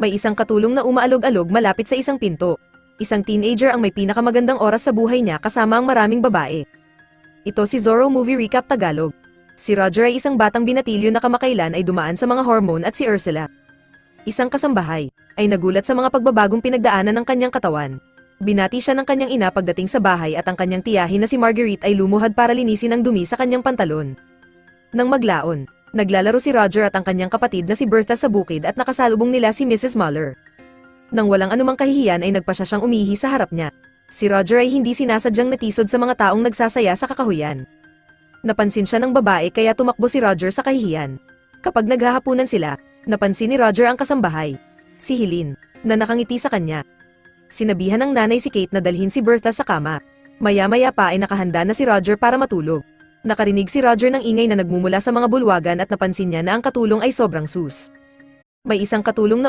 May isang katulong na umaalog-alog malapit sa isang pinto. Isang teenager ang may pinakamagandang oras sa buhay niya kasama ang maraming babae. Ito si Zorro Movie Recap Tagalog. Si Roger ay isang batang binatilyo na kamakailan ay dumaan sa mga hormone at si Ursula, isang kasambahay, ay nagulat sa mga pagbabagong pinagdaanan ng kanyang katawan. Binati siya ng kanyang ina pagdating sa bahay at ang kanyang tiyahin na si Marguerite ay lumuhad para linisin ang dumi sa kanyang pantalon. Nang maglaon, naglalaro si Roger at ang kanyang kapatid na si Bertha sa bukid at nakasalubong nila si Mrs. Muller. Nang walang anumang kahihiyan ay nagpasya siyang umihi sa harap niya. Si Roger ay hindi sinasadyang natisod sa mga taong nagsasaya sa kakahuyan. Napansin siya ng babae kaya tumakbo si Roger sa kahihiyan. Kapag naghahapunan sila, napansin ni Roger ang kasambahay, si Helene, na nakangiti sa kanya. Sinabihan ng nanay si Kate na dalhin si Bertha sa kama. Maya-maya pa ay nakahanda na si Roger para matulog. Nakarinig si Roger ng ingay na nagmumula sa mga bulwagan at napansin niya na ang katulong ay sobrang sus. May isang katulong na